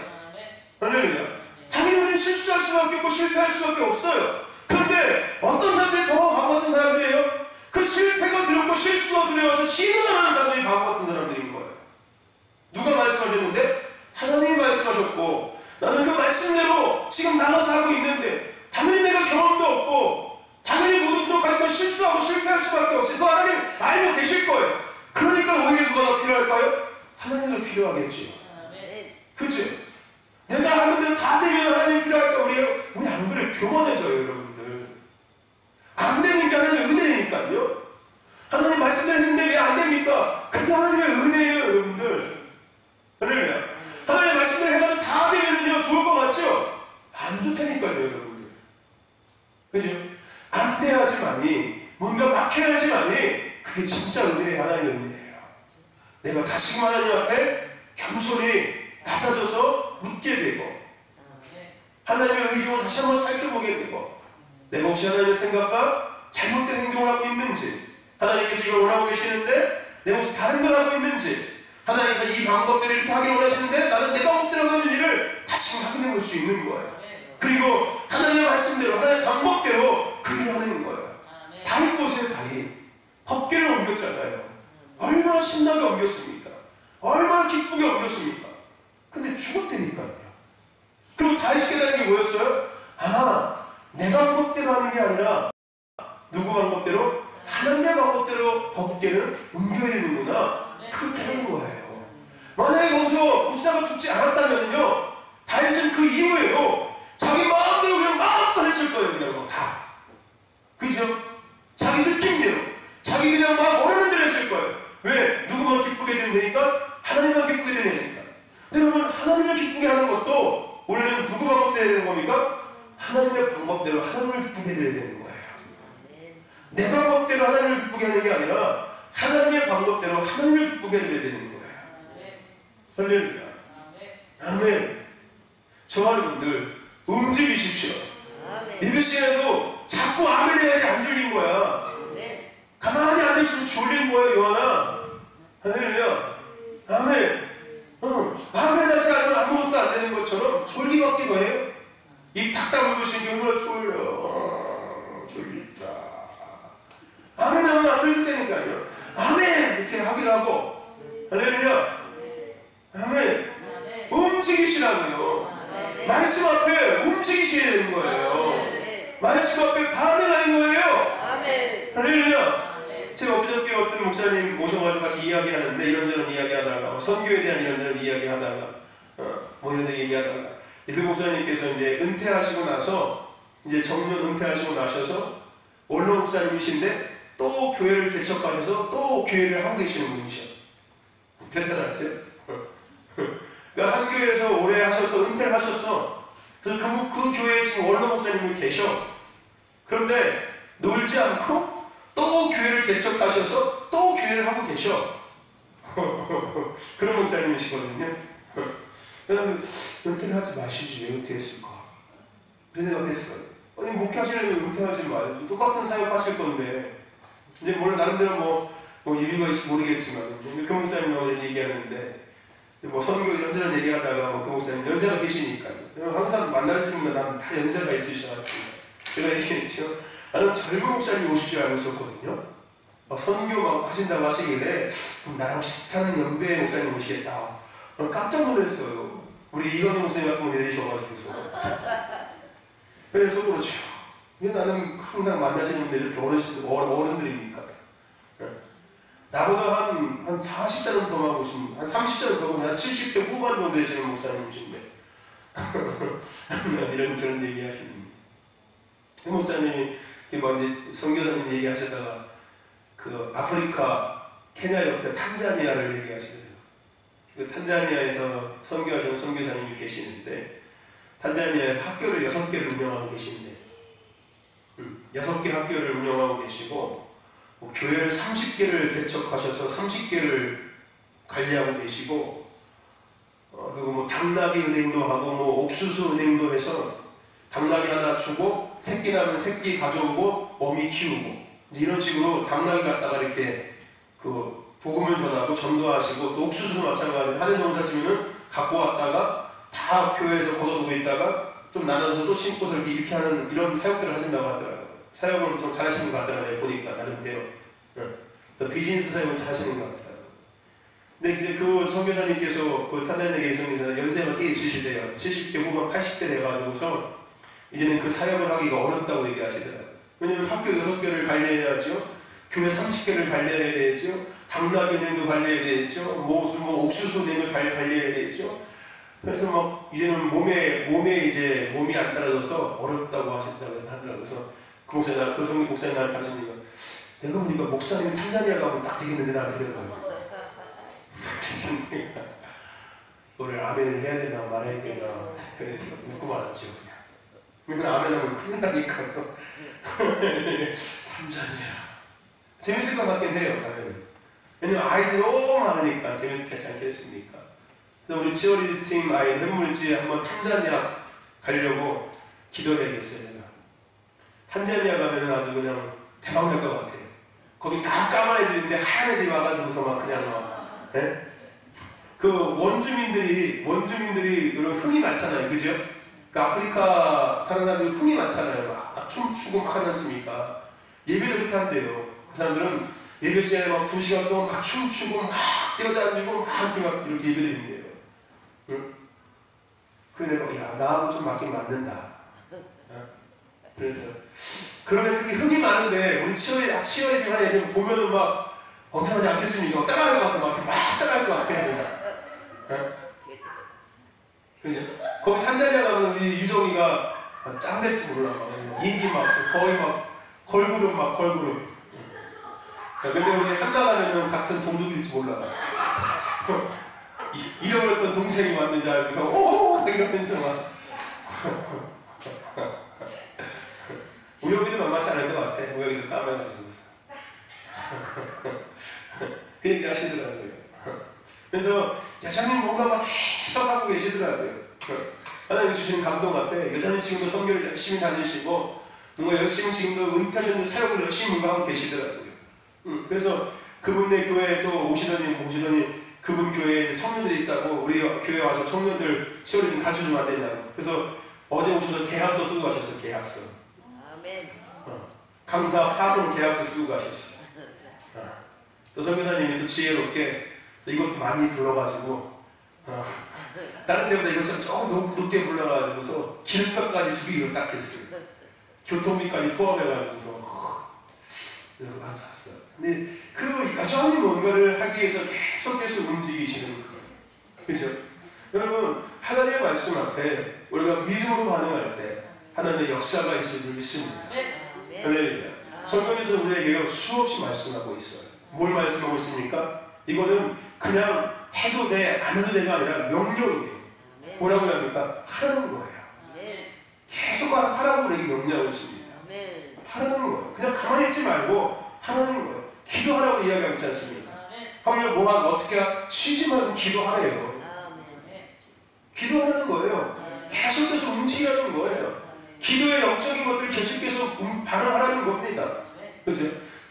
할렐루야. 당연히 우리는 실수할 수밖에 없고 실패할 수밖에 없어요. 그런데 어떤 사람들이 더 바보 같은 사람들이에요? 그 실패가 두렵고 실수가 두려워서 시도를 하는 사람들이 바보 같은 사람들인 거예요. 누가 말씀하셨는데? 하나님이 말씀하셨고 나는 그 말씀대로 지금 나가서 하고 있는데 당연히 내가 경험도 없고 당연히 모든 부족하니까 실수하고 실패할 수밖에 없어요. 그거 하나님 알고 계실 거예요. 그러니까 오히려 누가 더 필요할까요? 하나님도 필요하겠죠. 그죠? 내가 하는 대로 다 되면 하나님 필요할까? 우리 안 그래 교만해져요 여러분들. 안 되니까 하나님의 은혜니까요. 하나님 말씀드렸는데 왜 안 됩니까? 그게 하나님의 은혜예요 여러분들. 할렐루야. 하나님 말씀을 해가지고 다 되면요 좋을 것 같죠? 안 좋다니까요 여러분들. 그죠? 안 돼야지만이 뭔가 막혀야지만이 그게 진짜 은혜예요. 하나님의 은혜예요. 내가 다시금 하나님 앞에 겸손히 낮아져서 묻게 되고 하나님의 의중을 다시 한번 살펴보게 되고 내가 혹시 하나님의 생각과 잘못된 행동을 하고 있는지 하나님께서 이걸 원하고 계시는데 내가 혹시 다른 걸 하고 있는지 하나님께서 이 방법대로 이렇게 하기를 원하시는데 나는 내 방법대로 하는 일을 다시 확인해 볼 수 있는 거예요. 그리고 하나님의 말씀대로 하나님의 방법대로 그 일을 하는 거예요. 다윗 보세요. 다윗 법궤를 옮겼잖아요. 얼마나 신나게 옮겼습니까? 얼마나 기쁘게 옮겼습니까? 근데 죽었다니까요. 그리고 다윗이 깨달은 게 뭐였어요? 아, 내 방법대로 하는 게 아니라 누구 방법대로? 하나님의 방법대로 법궤를 옮겨야 되는구나. 그렇게 하는 거예요. 만약에 거기서 우사가 죽지 않았다면요 다윗은 그 이후에요 자기 마음대로 그냥 마음대로 했을 거예요. 그냥 다. 그죠? 자기 느낌대로 자기 그냥 막 원하는 대로 했을 거예요. 기쁘게 되니까 하나님만 기쁘게 되니까. 여러분, 하나님을 기쁘게 하는 것도 우리는 누구 방법대로 해야 되는 겁니까? 하나님의 방법대로 하나님을 기쁘게 해야 되는 거예요. 내 방법대로 하나님을 기쁘게 하는 게 아니라 하나님의 방법대로 하나님을 기쁘게 해야 되는 거예요. 할렐루야. 아멘. 저하는 분들 움직이십시오. 예배 시간에도 자꾸 아멘 해야지 안 졸린 거야. 가만히 앉아있으면 졸린 거예요, 요한아. 할렐루야. 아멘. 아멘 하지 않으면 아무것도 안 되는 것처럼 졸기밖에 더해요. 입 탁탁 물으시는 게 얼마나 졸려. 졸리다. 아멘 하면 안 들린다니까요. 아멘! 이렇게 하기도 하고. 할렐루야. 아멘. 움직이시라고요. 말씀 앞에 움직이셔야 되는 거예요. 말씀 앞에 반응하는 거예요. 할렐루야. 제가 엊그저께 어떤 목사님 오셔가지고 같이 이야기하는데 이런저런 이야기하다가 선교에 대한 이런저런 이야기하다가 뭐 이런 얘기하다가 그 목사님께서 이제 은퇴하시고 나서 이제 정년 은퇴하시고 나셔서 원로 목사님이신데 또 교회를 개척하셔서 또 교회를 하고 계시는 분이셔. 대단하죠? 그러니까 한 교회에서 오래 하셔서 은퇴를 하셨어. 그래서 그 교회에 지금 원로 목사님이 계셔. 그런데 놀지 않고 또 교회를 개척하셔서 또 교회를 하고 계셔. 그런 목사님이시거든요. 그러면 은퇴를 하지 마시지. 왜 은퇴했을까? 그런 생각했어요. 아니 목회하시려면 은퇴하지 말고 똑같은 사역 하실 건데 이제 물론 나름대로 뭐 이유가 있을지 모르겠지만 그 목사님하고 얘기하는데 뭐 선교 이런저런 얘기하다가 그 목사님 연세가 계시니까 항상 만나시면 나는 다 연세가 있으셔가지고 제가 얘기했죠. 나는 젊은 목사님이 오실 줄 알고 있었거든요. 선교 막 하신다고 하시길래 그럼 나랑 비슷한 연배의 목사님 오시겠다. 깜짝 놀랐어요. 우리 이건희 목사님 같은 분 내리셔가지고서. 그래서 그렇죠. 나는 항상 만나시는 분들 이렇게 어른들이니까. 나보다 한 40살은 더 하고 계신, 한 30살은 더 하고, 한 70대 후반 정도 되시는 목사님이신데. 이런저런 얘기 하시는. 그 목사님이 뭐 이제 선교사님 얘기하시다가 그 아프리카 케냐 옆에 탄자니아를 얘기하시더라고요. 그 탄자니아에서 선교하시는 선교사님이 계시는데 탄자니아에서 학교를 6개를 운영하고 계신데 6개 학교를 운영하고 계시고 뭐 교회를 30개를 개척하셔서 30개를 관리하고 계시고 그리고 뭐 당나귀 은행도 하고 뭐 옥수수 은행도 해서 당나귀 하나 주고 새끼 나면 새끼 가져오고 어미 키우고 이런 식으로 당나귀 갖다가 이렇게 그 복음을 전하고 전도하시고 또 옥수수도 마찬가지로 하는 농사 지면은 갖고 왔다가 다 교회에서 걷어두고 있다가 좀 나눠서 또 심고서 이렇게 하는 이런 사역들을 하신다고 하더라고요. 사역을 엄청 잘하시는 것 같더라고요. 보니까 나름대로 또 비즈니스 사역을 잘하시는 것 같더라고요. 근데 이제 그 선교사님께서 그 탄자니아 계성에서 연세가 꽤 있으시대요. 70대 후반 80대 돼가지고서 이제는 그 사역을 하기가 어렵다고 얘기하시더라고요. 왜냐면 학교 6개를 관리해야죠. 교회 30개를 관리해야 되죠. 당나귀 은행도 관리해야 되죠. 뭐 옥수수 은행을 관리해야 되죠. 그래서 막 이제는 몸이 안 따라줘서 어렵다고 하신다고 하더라고요. 그래서 그 목사님, 그 성교 목사님 나한테 하시니까 내가 보니까 목사님 탄자니아 가면 딱 되겠는데 나한테 그러더라고요. 너를 아멘을 해야 되나 말아야 되나 그래서 웃고 말았죠. 그냥 아멘하면 큰일 나니까 또 탄자니아 재밌을 것 같긴 해요. 가면은. 왜냐면 아이들이 너무 많으니까 재밌지 않겠습니까? 그래서 우리 치어리드 팀 아이들 해물지에 한번 탄자니아 가려고 기도해야겠어요. 내가. 탄자니아 가면은 아주 그냥 대박 날 것 같아요. 거기 다 까만 애들인데 하얀 애들이 와가지고서 막 그냥 막 네? 그 원주민들이 이런 흥이 많잖아요. 그죠? 그 아프리카 사는 사람들이 흥이 많잖아요. 막 춤추고 막 하지 않습니까? 예배도 그렇게 한대요. 그 사람들은 예배 시간에 막 2시간 동안 막 춤추고 막 뛰어다니고 막 이렇게 예배를 드린대요. 응? 그래 내가 야 나하고 좀 맞긴 맞는다. 그래서 그런 애들이 흥이 많은데 우리 치어리딩 하는 애들 보면은 막 엄청나지 않겠습니까? 따라할 것 같아. 막 따라할 것 같아. 그죠? 거기 탄자니아 가면 우리 유정이가 짱 될지 몰라. 인기 막 거의 막 걸그룹. 근데 우리 한가 가면은 같은 동족일지 몰라. 잃어버렸던 동생이 왔는 줄 알고서 오 이러면서 막 우혁이도 만만치 않을 것 같아. 우혁이도 까매가지고 그 얘기 하시더라고요. 그래서 여전히 뭔가 막 계속 하고 계시더라고요. 하나님 주시는 감동 앞에 여전히 지금도 선교를 열심히 다니시고 뭔가 열심히 지금도 은퇴하는 사역을 열심히 하고 계시더라고요. 그래서 그분네 교회에 또 오시더니 그분 교회에 청년들이 있다고 우리 교회 와서 청년들 시월에 좀 가르쳐주면 안 되냐고. 그래서 어제 오셔서 계약서 쓰고 가셨어요. 계약서. 아멘. 강사 파송 계약서 쓰고 가셨어요. 또 선교사님이 또 지혜롭게 또 이것도 많이 불러가지고 다른 데보다 이것처럼 조금 높게 불러가지고서 기름값까지 주기로 딱 했어요. 교통비까지 포함해가지고서 이러고 가서 샀어요. 근데 그 여전히 뭔가를 하기 위해서 계속해서 움직이시는 거예요. 그죠? 여러분 하나님의 말씀 앞에 우리가 믿음으로 반응할 때 하나님의 역사가 있을 줄 믿습니다. 할렐루야. 성경에서 우리에게 수없이 말씀하고 있어요. 뭘 말씀하고 있습니까? 이거는 그냥 해도 돼, 안 해도 돼가 아니라 명령이에요. 뭐라고 합니까? 하라는 거예요. 계속 하라고 우리에게 명령하고 있습니다. 하라는 거예요. 그냥 가만히 있지 말고 하라는 거예요. 기도하라고 이야기하고 있지 않습니까? 하물며 뭐하고 어떻게 쉬지 말고 기도하래요. 기도하라는 거예요. 계속해서 움직이라는 거예요. 기도의 영적인 것들을 계속해서 반응하라는 겁니다. 그죠?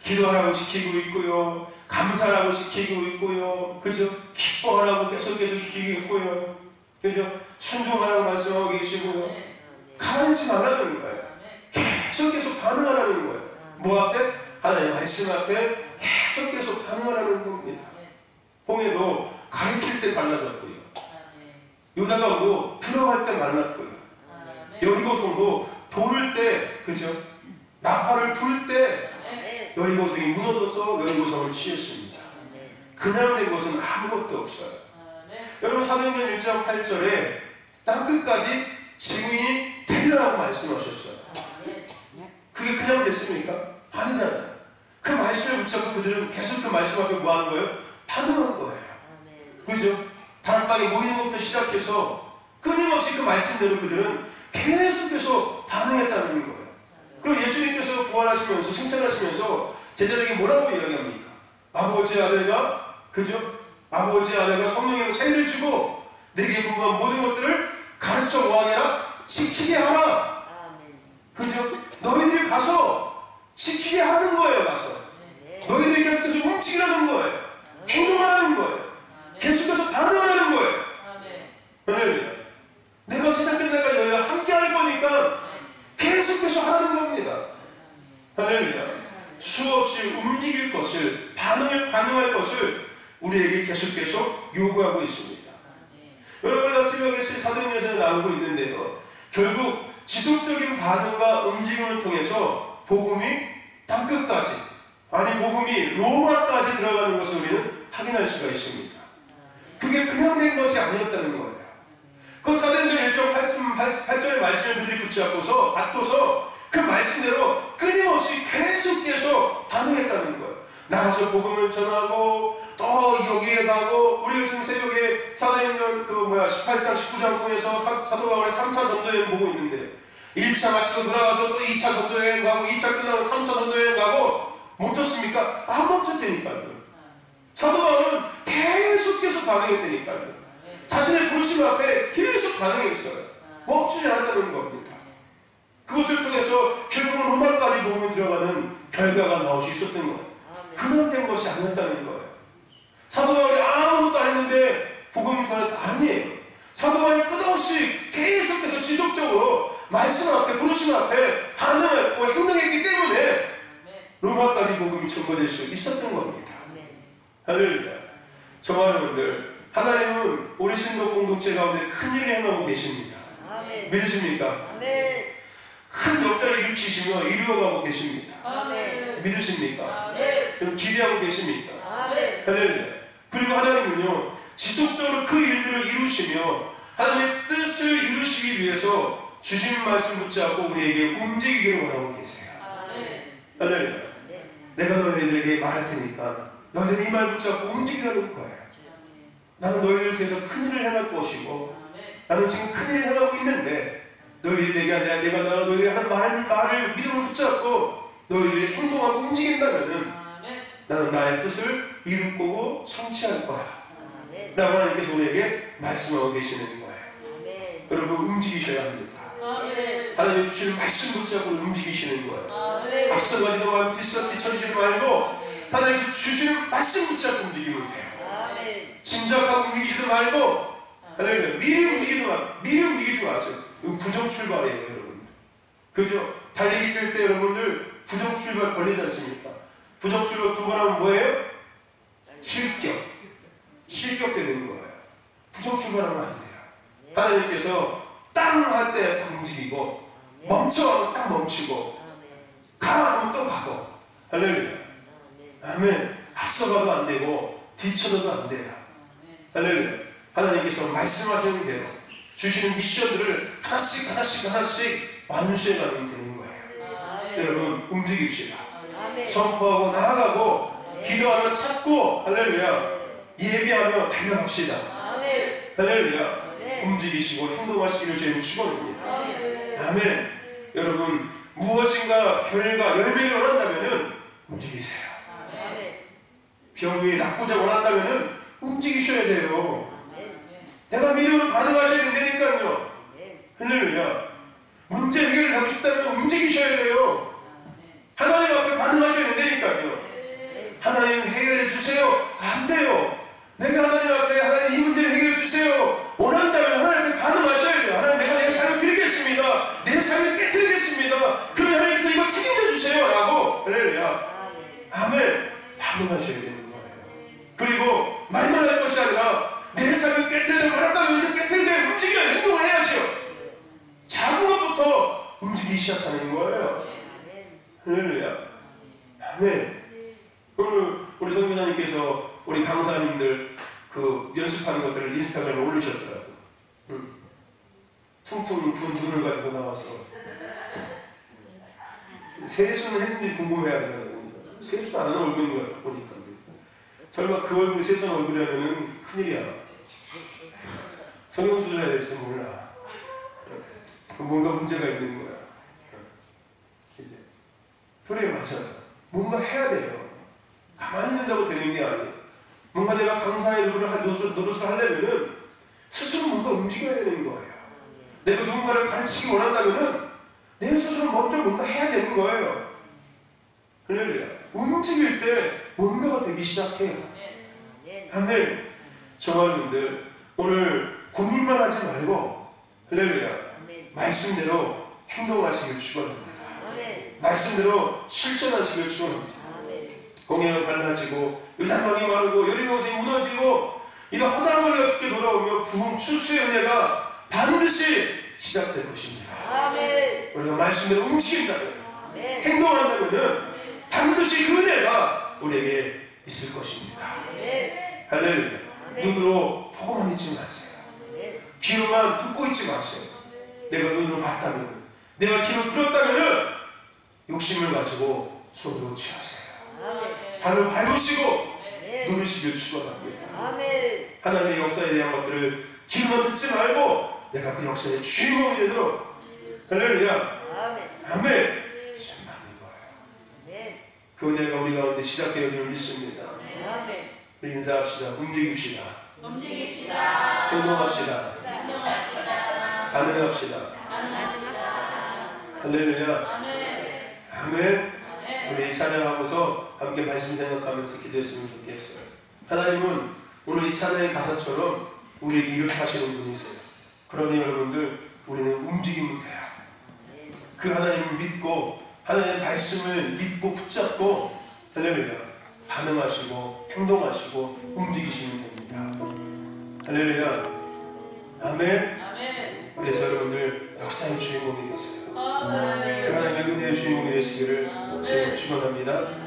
기도하라고 시키고 있고요. 감사하라고 시키고 있고요. 그죠? 기뻐하라고 계속해서 시키고 있고요. 그죠? 순종하라고 말씀하고 계시고요. 가만히 있지 말라는 거예요. 계속해서 반응하라는 거예요. 뭐 앞에? 하나님 말씀 앞에 계속해서 반응하라는 겁니다. 홍해도 가리킬 때 갈라졌고요. 요단강도 들어갈 때 말랐고요. 여리고성도 돌을 때, 그죠? 나팔을 불 때 여리고성이 무너져서 여리고성을 취했습니다. 그냥 된 것은 아무것도 없어요. 여러분 사도행전 1장 8절에 땅끝까지 증인이 되리라고 말씀하셨어요. 그게 그냥 됐습니까? 아니잖아요. 그 말씀을 붙잡고 그들은 계속 그 말씀 앞에 뭐 하는 거예요? 반응한 거예요. 그죠? 다락방에 모이는 것부터 시작해서 끊임없이 그 말씀대로 그들은 계속해서 반응했다는 거예요. 그리고 예수님께서 부활하시면서 칭찬하시면서 제자들에게 뭐라고 이야기합니까? 아버지 아들과 그죠? 아버지 아들과 성령의 세례를 주고 내게 궁금한 모든 것들을 가르쳐 뭐하게라? 지키게 하라. 그죠? 너희들이 가서 지키게 하는 거예요. 가서 너희들이 계속해서 움직이라는 거예요. 행동하라는 거예요. 계속해서 반응하라는 거예요. 할렐루야. 내가 세상 끝날까지 너희가 함께 할 거니까 계속해서 하라는 겁니다. 할렐루야. 수없이 움직일 것을 반응할 것을 우리에게 계속해서 요구하고 있습니다. 여러분과 새벽에 사도행전에 나오고 있는데요. 결국 지속적인 반응과 움직임을 통해서 복음이 땅끝까지 아니 복음이 로마까지 들어가는 것을 우리는 확인할 수가 있습니다. 그게 그냥 된 것이 아니었다는 거예요. 그 사도행전 1장 8절의 말씀을 그들이 받고서 그 말씀대로 끊임없이 계속해서 반응했다는 거예요. 나가서 복음을 전하고 또 여기에 가고 우리가 지금 새벽에 사도행전 18장 19장 통해서 사도 바울의 3차 전도여행 보고 있는데 1차 마치고 돌아가서 또 2차 전도여행 가고 2차 끝나고 3차 전도여행 가고 멈췄습니까? 안 멈췄다니까요. 사도 바울은 계속해서 반응했다니까요. 자신의 부르심 앞에 계속 반응했어요. 멈추지 않았다는 겁니다. 그것을 통해서 결국은 로마까지 복음이 들어가는 결과가 나올 수 있었던 거예요. 그런 된 것이 아니었다는 거예요. 사도 바울이 아무것도 안 했는데 복음이 들어간 아니에요. 사도 바울이 끝없이 계속해서 지속적으로 말씀 앞에 부르심 앞에 반응했고 행동했기 때문에 로마까지 복음이 전거될 수 있었던 겁니다. 할렐루야. 정말 여러분들 하나님은 우리 신도 공동체 가운데 큰 일을 행하고 계십니다. 아멘. 믿으십니까? 아멘. 큰 역사를 일으키시며 이루어가고 계십니다. 아멘. 믿으십니까? 아멘. 기대하고 계십니까? 아멘. 할렐루야. 그리고 하나님은요 지속적으로 그 일들을 이루시며 하나님의 뜻을 이루시기 위해서 주신 말씀 붙잡고 우리에게 움직이기를 원하고 계세요. 아멘. 할렐루야. 내가 너희들에게 말할 테니까 너희들이 이 말 붙잡고 움직이라는 거예요. 나는 너희를 위해서 큰일을 행할 것이고 나는 지금 큰일을 행하고 있는데 너희들이 내가 너희들이 하는 말을 믿음으로 붙잡고 너희들이 행동하고 움직인다면은 나는 나의 뜻을 이룰 거고 성취할 거야 라고 하나님께서 우리에게 말씀하고 계시는 거예요. 여러분 움직이셔야 합니다. 하나님 주시는 말씀 붙잡고 움직이시는 거예요. 앞서가지도 말고 뒤처지지 말고 하나님 주시는 말씀 붙잡고 움직이면 돼요. 짐작하고 움직이지도 말고 하나님 미리 움직이지 마세요. 이거 부정 출발이에요, 여러분. 그죠? 달리기 뛸 때 여러분들 부정 출발 걸리지 않습니까? 부정 출발 2번 하면 뭐예요? 실격되는 거예요. 부정 출발하면 안 돼요. 하나님께서 땅 할 때 딱 움직이고 멈춰 하면 딱 멈추고 가 하면 또 가고 할렐루야. 아멘. 앞서가도 안 되고 뒤쳐져도 안 돼요. 할렐루야. 하나님께서 말씀하시는 대로 주시는 미션들을 하나씩 완수해 가면 되는 거예요. 여러분 움직입시다. 선포하고 나아가고 기도하며 찾고 할렐루야. 예비하며 달려갑시다. 할렐루야. 움직이시고 행동하시기를 주님 축원합니다. 아멘. 여러분 무엇인가 결과 열매를 원한다면은 움직이세요. 병이 낫고자 원한다면은 움직이셔야 돼요. 내가 믿음으로 반응하셔야 된다니까요. 할렐루야. 문제 해결을 하고 싶다면 움직이셔야 돼요. 하나님 앞에 반응하셔야 된다니까요. 하나님 해결해 주세요. 안 돼요. 내가 하나님 앞에 하나님 이 문제를 해결해 주세요. 원한다면 하나님 앞에 반응하셔야 돼요. 하나님 내가 삶을 드리겠습니다. 내 삶을 깨뜨리겠습니다. 그러면 하나님께서 이거 책임져 주세요. 라고 할렐루야. 아멘. 반응하셔야 되는 거예요. 그리고 말만 할 것이 아니라 내 삶을 깨뜨려야 되고 말한다면 이제 깨뜨려야 되고 움직여야 행동을 해야죠. 작은 것부터 움직이기 시작하는 거예요. 할렐루야. 아멘. 오늘 우리 성교사님께서 우리 강사님들 그 연습하는 것들을 인스타그램에 올리셨더라고요. 퉁퉁 분 눈을 가지고 나와서 세수는 했는지 궁금해야 되거든요. 세수도 안 하는 얼굴인 것 같다 보니까 설마 그 얼굴이 세수한 얼굴이라면 큰일이야. 성형수술 해야 될지 몰라. 뭔가 문제가 있는 거야. 그래 맞아요. 뭔가 해야 돼요. 가만히 있는다고 되는 게 아니에요. 뭔가 내가 강사의 노릇을 하려면은 스스로 뭔가 움직여야 되는 거예요. 내가 누군가를 가르치기 원한다면은 내 스스로 먼저 뭔가 해야 되는 거예요. 할렐루야. 움직일 때 뭔가가 되기 시작해요. 아멘. 저와님들 오늘 고민만 하지 말고 할렐루야. 말씀대로 행동하시길 축원합니다. 말씀대로 실천하시길 축원합니다. 공예가 갈라지고 요단강이 마르고 여리고성이 무너지고 이런 허당머리가 죽게 돌아오며 부흥 추수의 은혜가 반드시 시작될 것입니다. 아멘. 우리가 말씀대로 움직인다면 행동한다면 반드시 그 은혜가 우리에게 있을 것입니다. 할렐루야. 눈으로 보고만 있지 마세요. 귀로만 듣고 있지 마세요. 내가 눈으로 봤다면 내가 귀로 들었다면 욕심을 가지고 손으로 취하세요. 발을 밟으시고 누르시길 축원합니다. 하나님의 역사에 대한 것들을 귀로만 듣지 말고 내가 그 역사의 주인공이 되도록 할렐루야. 아멘. 생각하는 거예요. 그 은혜가 우리 가운데 시작되어지는 믿습니다. 우리 인사합시다. 움직입시다. 행동합시다. 반응합시다. 할렐루야. 아멘. 우리 찬양하고서 함께 말씀 생각하면서 기도했으면 좋겠어요. 하나님은 오늘 이 찬양의 가사처럼 우리에게 이룩하시는 분이세요. 그러니 여러분들 우리는 움직이면 돼요. 그 하나님을 믿고 하나님의 말씀을 믿고 붙잡고 할렐루야 반응하시고 행동하시고 움직이시면 됩니다. 할렐루야. 아멘. 그래서 여러분들 역사의 주인공이 되세요. 그 하나님의 은혜의 주인공이 되시기를 제가 축원합니다.